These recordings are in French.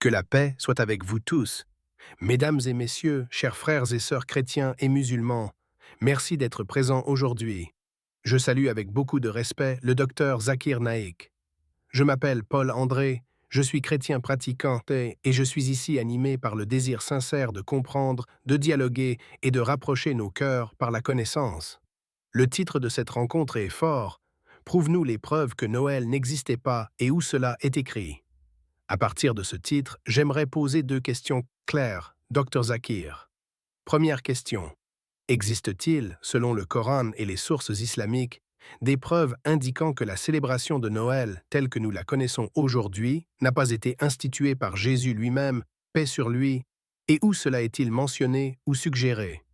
Que la paix soit avec vous tous. Mesdames et messieurs, chers frères et sœurs chrétiens et musulmans, merci d'être présents aujourd'hui. Je salue avec beaucoup de respect le docteur Zakir Naik. Je m'appelle Paul André, je suis chrétien pratiquant et je suis ici animé par le désir sincère de comprendre, de dialoguer et de rapprocher nos cœurs par la connaissance. Le titre de cette rencontre est fort. Prouve-nous les preuves que Noël n'existait pas et où cela est écrit. À partir de ce titre, j'aimerais poser 2 questions claires, Dr Zakir. Première question. Existe-t-il, selon le Coran et les sources islamiques, des preuves indiquant que la célébration de Noël, telle que nous la connaissons aujourd'hui, n'a pas été instituée par Jésus lui-même, paix sur lui, et où cela est-il mentionné ou suggéré?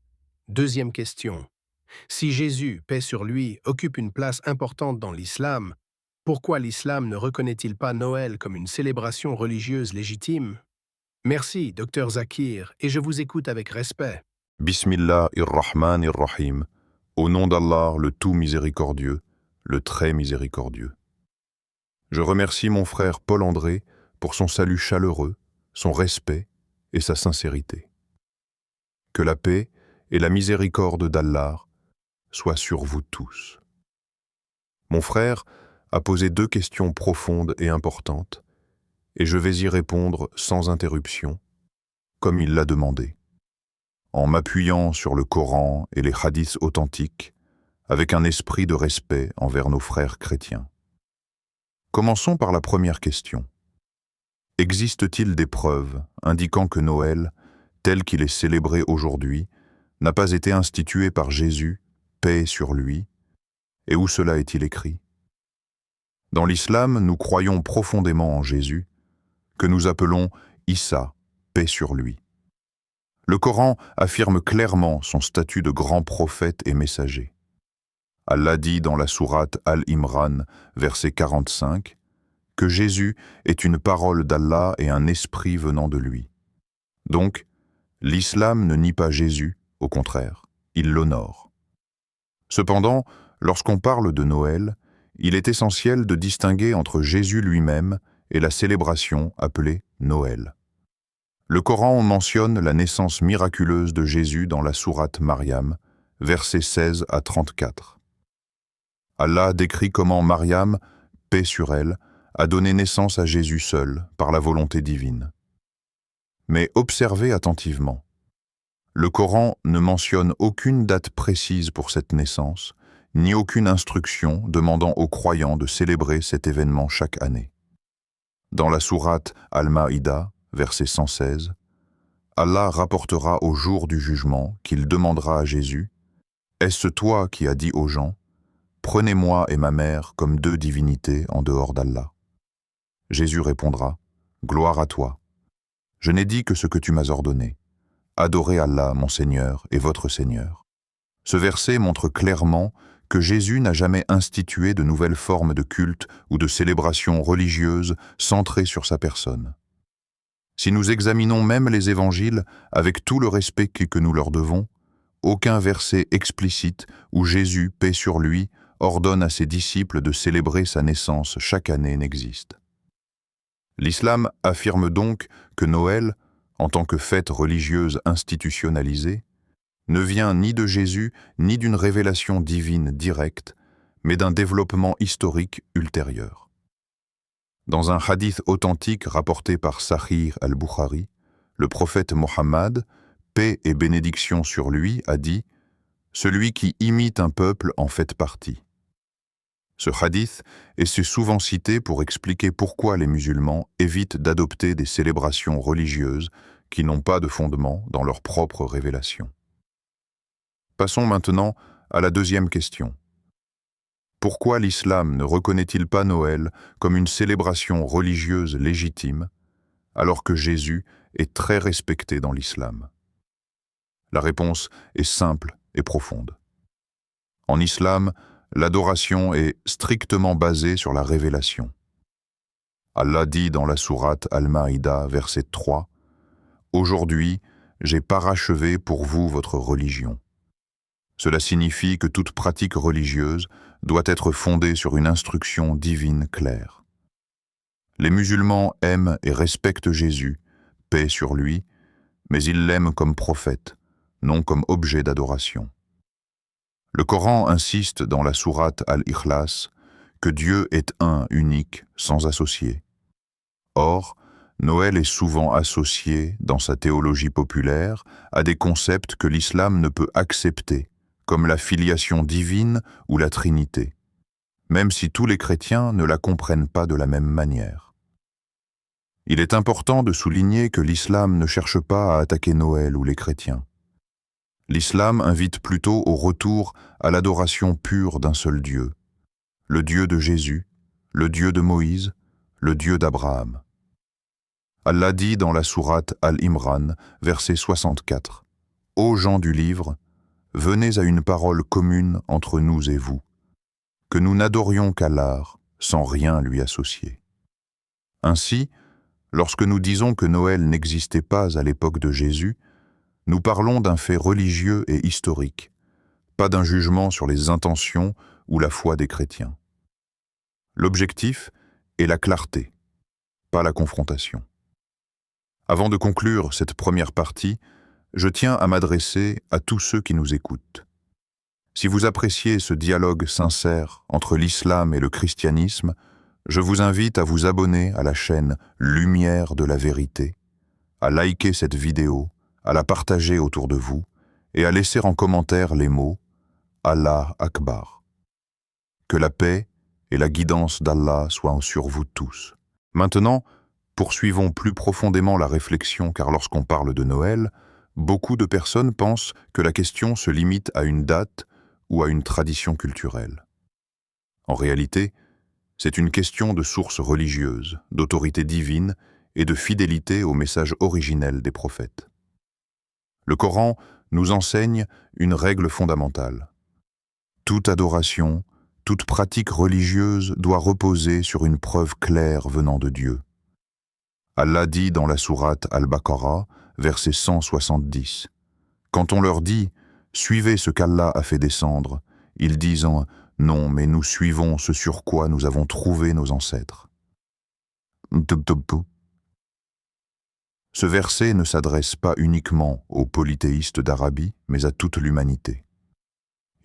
Deuxième question. Si Jésus, paix sur lui, occupe une place importante dans l'islam, pourquoi l'islam ne reconnaît-il pas Noël comme une célébration religieuse légitime? Merci, Dr Zakir, et je vous écoute avec respect. Bismillahir-Rahmanir-Rahim. Au nom d'Allah, le tout miséricordieux, le très miséricordieux. Je remercie mon frère Paul André pour son salut chaleureux, son respect et sa sincérité. Que la paix et la miséricorde d'Allah soient sur vous tous. Mon frère a posé 2 questions profondes et importantes, et je vais y répondre sans interruption, comme il l'a demandé, en m'appuyant sur le Coran et les hadiths authentiques, avec un esprit de respect envers nos frères chrétiens. Commençons par la première question. Existe-t-il des preuves indiquant que Noël, tel qu'il est célébré aujourd'hui, n'a pas été institué par Jésus, paix sur lui, et où cela est-il écrit? Dans l'islam, nous croyons profondément en Jésus, que nous appelons Issa, paix sur lui. Le Coran affirme clairement son statut de grand prophète et messager. Allah dit dans la sourate Al-Imran, verset 45, que Jésus est une parole d'Allah et un esprit venant de lui. Donc, l'islam ne nie pas Jésus, au contraire, il l'honore. Cependant, lorsqu'on parle de Noël, il est essentiel de distinguer entre Jésus lui-même et la célébration appelée Noël. Le Coran mentionne la naissance miraculeuse de Jésus dans la sourate Mariam, versets 16 à 34. Allah décrit comment Mariam, paix sur elle, a donné naissance à Jésus seul, par la volonté divine. Mais observez attentivement. Le Coran ne mentionne aucune date précise pour cette naissance, ni aucune instruction demandant aux croyants de célébrer cet événement chaque année. Dans la sourate Al-Maïda, verset 116, Allah rapportera au jour du jugement qu'il demandera à Jésus « Est-ce toi qui as dit aux gens « Prenez-moi et ma mère comme 2 divinités en dehors d'Allah » Jésus répondra « Gloire à toi. Je n'ai dit que ce que tu m'as ordonné. Adorez Allah, mon Seigneur et votre Seigneur. » Ce verset montre clairement que Jésus n'a jamais institué de nouvelles formes de culte ou de célébration religieuse centrées sur sa personne. Si nous examinons même les évangiles avec tout le respect que nous leur devons, aucun verset explicite où Jésus, paix sur lui, ordonne à ses disciples de célébrer sa naissance chaque année n'existe. L'islam affirme donc que Noël, en tant que fête religieuse institutionnalisée, ne vient ni de Jésus ni d'une révélation divine directe, mais d'un développement historique ultérieur. Dans un hadith authentique rapporté par Sahih al-Bukhari, le prophète Mohammed, paix et bénédiction sur lui, a dit « Celui qui imite un peuple en fait partie ». Ce hadith est souvent cité pour expliquer pourquoi les musulmans évitent d'adopter des célébrations religieuses qui n'ont pas de fondement dans leur propre révélation. Passons maintenant à la deuxième question. Pourquoi l'islam ne reconnaît-il pas Noël comme une célébration religieuse légitime, alors que Jésus est très respecté dans l'islam? La réponse est simple et profonde. En islam, l'adoration est strictement basée sur la révélation. Allah dit dans la sourate Al-Maïda, verset 3, « Aujourd'hui, j'ai parachevé pour vous votre religion. » Cela signifie que toute pratique religieuse doit être fondée sur une instruction divine claire. Les musulmans aiment et respectent Jésus, paix sur lui, mais ils l'aiment comme prophète, non comme objet d'adoration. Le Coran insiste dans la sourate Al-Ikhlas que Dieu est un, unique, sans associé. Or, Noël est souvent associé, dans sa théologie populaire, à des concepts que l'islam ne peut accepter, comme la filiation divine ou la Trinité, même si tous les chrétiens ne la comprennent pas de la même manière. Il est important de souligner que l'islam ne cherche pas à attaquer Noël ou les chrétiens. L'islam invite plutôt au retour à l'adoration pure d'un seul Dieu, le Dieu de Jésus, le Dieu de Moïse, le Dieu d'Abraham. Allah dit dans la sourate Al-Imran, verset 64, « Ô gens du livre, venez à une parole commune entre nous et vous, que nous n'adorions qu'Allah sans rien lui associer. » Ainsi, lorsque nous disons que Noël n'existait pas à l'époque de Jésus, nous parlons d'un fait religieux et historique, pas d'un jugement sur les intentions ou la foi des chrétiens. L'objectif est la clarté, pas la confrontation. Avant de conclure cette première partie, je tiens à m'adresser à tous ceux qui nous écoutent. Si vous appréciez ce dialogue sincère entre l'islam et le christianisme, je vous invite à vous abonner à la chaîne Lumière de la Vérité, à liker cette vidéo, à la partager autour de vous et à laisser en commentaire les mots « Allah Akbar ». Que la paix et la guidance d'Allah soient sur vous tous. Maintenant, poursuivons plus profondément la réflexion car lorsqu'on parle de Noël, beaucoup de personnes pensent que la question se limite à une date ou à une tradition culturelle. En réalité, c'est une question de source religieuse, d'autorité divine et de fidélité au message originel des prophètes. Le Coran nous enseigne une règle fondamentale. Toute adoration, toute pratique religieuse doit reposer sur une preuve claire venant de Dieu. Allah dit dans la sourate Al-Baqarah, verset 170, « Quand on leur dit « Suivez ce qu'Allah a fait descendre », ils disent « Non, mais nous suivons ce sur quoi nous avons trouvé nos ancêtres. » Ce verset ne s'adresse pas uniquement aux polythéistes d'Arabie, mais à toute l'humanité.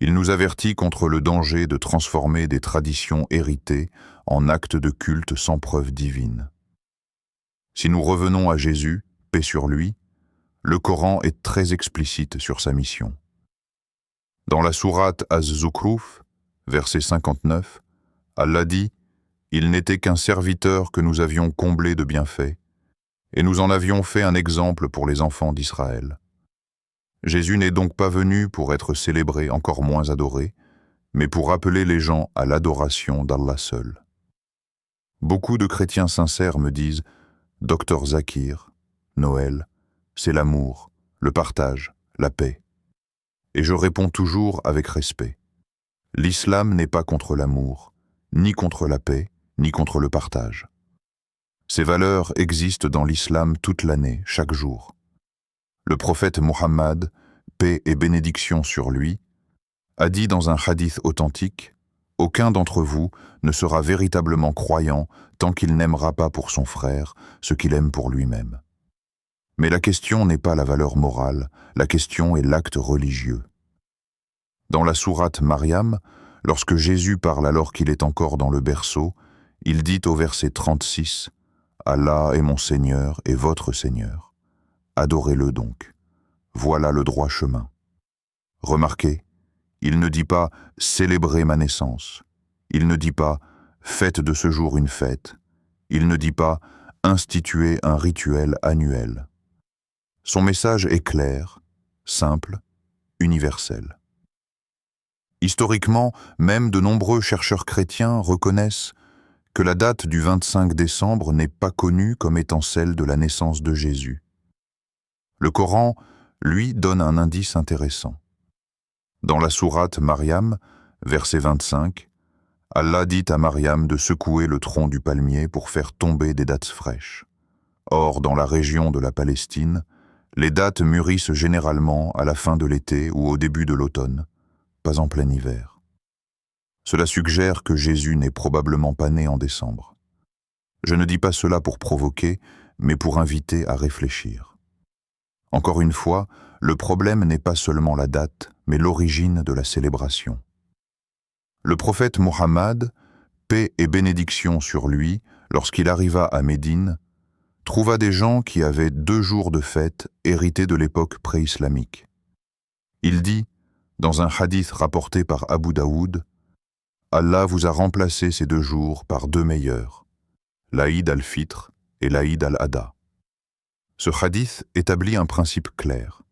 Il nous avertit contre le danger de transformer des traditions héritées en actes de culte sans preuve divine. Si nous revenons à Jésus, paix sur lui, le Coran est très explicite sur sa mission. Dans la sourate Az-Zukhruf, verset 59, Allah dit « Il n'était qu'un serviteur que nous avions comblé de bienfaits, et nous en avions fait un exemple pour les enfants d'Israël. Jésus n'est donc pas venu pour être célébré, encore moins adoré, mais pour appeler les gens à l'adoration d'Allah seul. » Beaucoup de chrétiens sincères me disent « Docteur Zakir, Noël, c'est l'amour, le partage, la paix. » Et je réponds toujours avec respect. L'islam n'est pas contre l'amour, ni contre la paix, ni contre le partage. Ces valeurs existent dans l'islam toute l'année, chaque jour. Le prophète Mohammed, paix et bénédiction sur lui, a dit dans un hadith authentique « Aucun d'entre vous ne sera véritablement croyant tant qu'il n'aimera pas pour son frère ce qu'il aime pour lui-même. » Mais la question n'est pas la valeur morale, la question est l'acte religieux. Dans la sourate Mariam, lorsque Jésus parle alors qu'il est encore dans le berceau, il dit au verset 36 « Allah est mon Seigneur et votre Seigneur. Adorez-le donc. Voilà le droit chemin. » Remarquez, il ne dit pas « célébrez ma naissance ». Il ne dit pas « faites de ce jour une fête ». Il ne dit pas « instituez un rituel annuel ». Son message est clair, simple, universel. Historiquement, même de nombreux chercheurs chrétiens reconnaissent que la date du 25 décembre n'est pas connue comme étant celle de la naissance de Jésus. Le Coran, lui, donne un indice intéressant. Dans la sourate Mariam, verset 25, Allah dit à Mariam de secouer le tronc du palmier pour faire tomber des dattes fraîches. Or, dans la région de la Palestine, les dattes mûrissent généralement à la fin de l'été ou au début de l'automne, pas en plein hiver. Cela suggère que Jésus n'est probablement pas né en décembre. Je ne dis pas cela pour provoquer, mais pour inviter à réfléchir. Encore une fois, le problème n'est pas seulement la date, mais l'origine de la célébration. Le prophète Mohammed, paix et bénédiction sur lui, lorsqu'il arriva à Médine, trouva des gens qui avaient 2 jours de fête hérités de l'époque pré-islamique. Il dit, dans un hadith rapporté par Abu Daoud, « Allah vous a remplacé ces 2 jours par 2 meilleurs, l'Aïd al-Fitr et l'Aïd al-Adha. » Ce hadith établit un principe clair.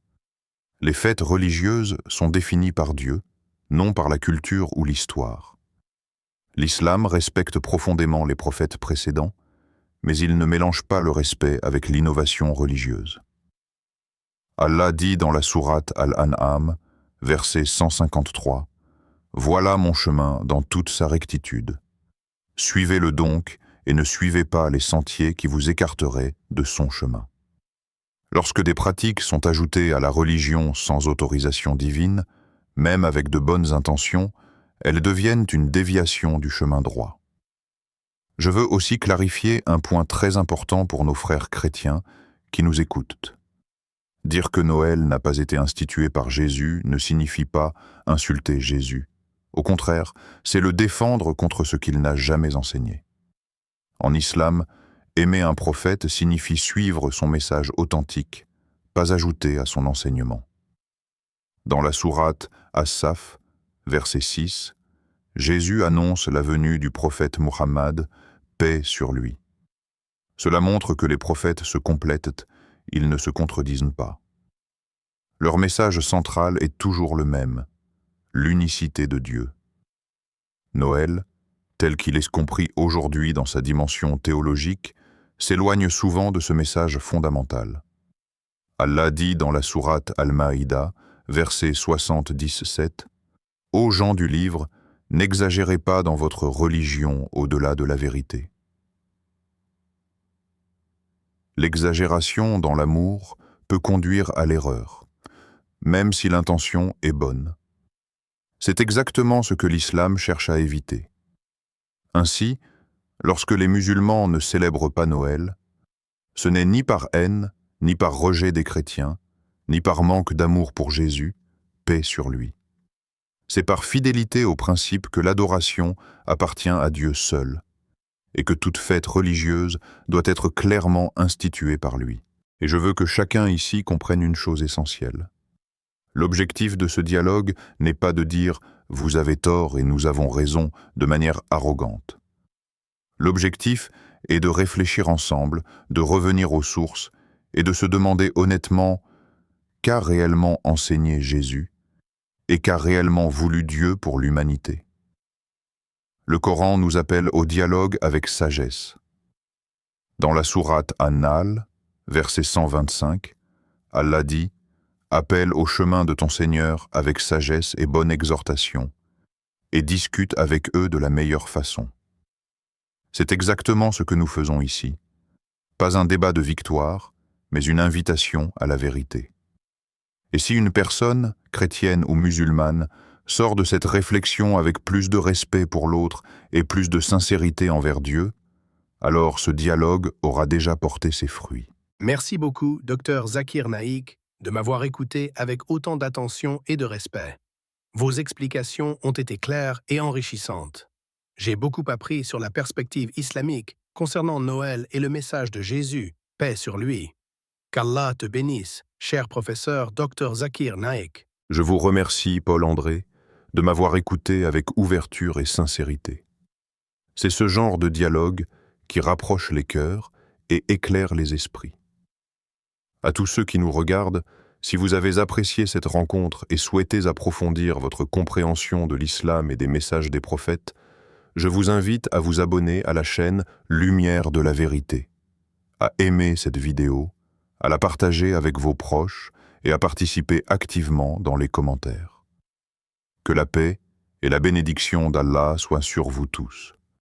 Les fêtes religieuses sont définies par Dieu, non par la culture ou l'histoire. L'islam respecte profondément les prophètes précédents, mais il ne mélange pas le respect avec l'innovation religieuse. Allah dit dans la sourate Al-An'am, verset 153, « Voilà mon chemin dans toute sa rectitude. Suivez-le donc et ne suivez pas les sentiers qui vous écarteraient de son chemin. » Lorsque des pratiques sont ajoutées à la religion sans autorisation divine, même avec de bonnes intentions, elles deviennent une déviation du chemin droit. Je veux aussi clarifier un point très important pour nos frères chrétiens qui nous écoutent. Dire que Noël n'a pas été institué par Jésus ne signifie pas insulter Jésus. Au contraire, c'est le défendre contre ce qu'il n'a jamais enseigné. En islam, aimer un prophète signifie suivre son message authentique, pas ajouter à son enseignement. Dans la sourate As-Saf, verset 6, Jésus annonce la venue du prophète Muhammad, paix sur lui. Cela montre que les prophètes se complètent, ils ne se contredisent pas. Leur message central est toujours le même, l'unicité de Dieu. Noël, tel qu'il est compris aujourd'hui dans sa dimension théologique, s'éloigne souvent de ce message fondamental. Allah dit dans la sourate Al-Maïda, verset 77, « Ô gens du livre, n'exagérez pas dans votre religion au-delà de la vérité. » L'exagération dans l'amour peut conduire à l'erreur, même si l'intention est bonne. C'est exactement ce que l'islam cherche à éviter. Ainsi, lorsque les musulmans ne célèbrent pas Noël, ce n'est ni par haine, ni par rejet des chrétiens, ni par manque d'amour pour Jésus, paix sur lui. C'est par fidélité au principe que l'adoration appartient à Dieu seul, et que toute fête religieuse doit être clairement instituée par lui. Et je veux que chacun ici comprenne une chose essentielle. L'objectif de ce dialogue n'est pas de dire « vous avez tort et nous avons raison » de manière arrogante. L'objectif est de réfléchir ensemble, de revenir aux sources et de se demander honnêtement qu'a réellement enseigné Jésus et qu'a réellement voulu Dieu pour l'humanité. Le Coran nous appelle au dialogue avec sagesse. Dans la sourate An-Nahl, verset 125, Allah dit « Appelle au chemin de ton Seigneur avec sagesse et bonne exhortation, et discute avec eux de la meilleure façon. » C'est exactement ce que nous faisons ici. Pas un débat de victoire, mais une invitation à la vérité. Et si une personne, chrétienne ou musulmane, sort de cette réflexion avec plus de respect pour l'autre et plus de sincérité envers Dieu, alors ce dialogue aura déjà porté ses fruits. Merci beaucoup, Dr Zakir Naik, de m'avoir écouté avec autant d'attention et de respect. Vos explications ont été claires et enrichissantes. J'ai beaucoup appris sur la perspective islamique concernant Noël et le message de Jésus, paix sur lui. Qu'Allah te bénisse, cher professeur Dr Zakir Naik. Je vous remercie, Paul-André, de m'avoir écouté avec ouverture et sincérité. C'est ce genre de dialogue qui rapproche les cœurs et éclaire les esprits. À tous ceux qui nous regardent, si vous avez apprécié cette rencontre et souhaitez approfondir votre compréhension de l'islam et des messages des prophètes, je vous invite à vous abonner à la chaîne Lumière de la Vérité, à aimer cette vidéo, à la partager avec vos proches et à participer activement dans les commentaires. Que la paix et la bénédiction d'Allah soient sur vous tous.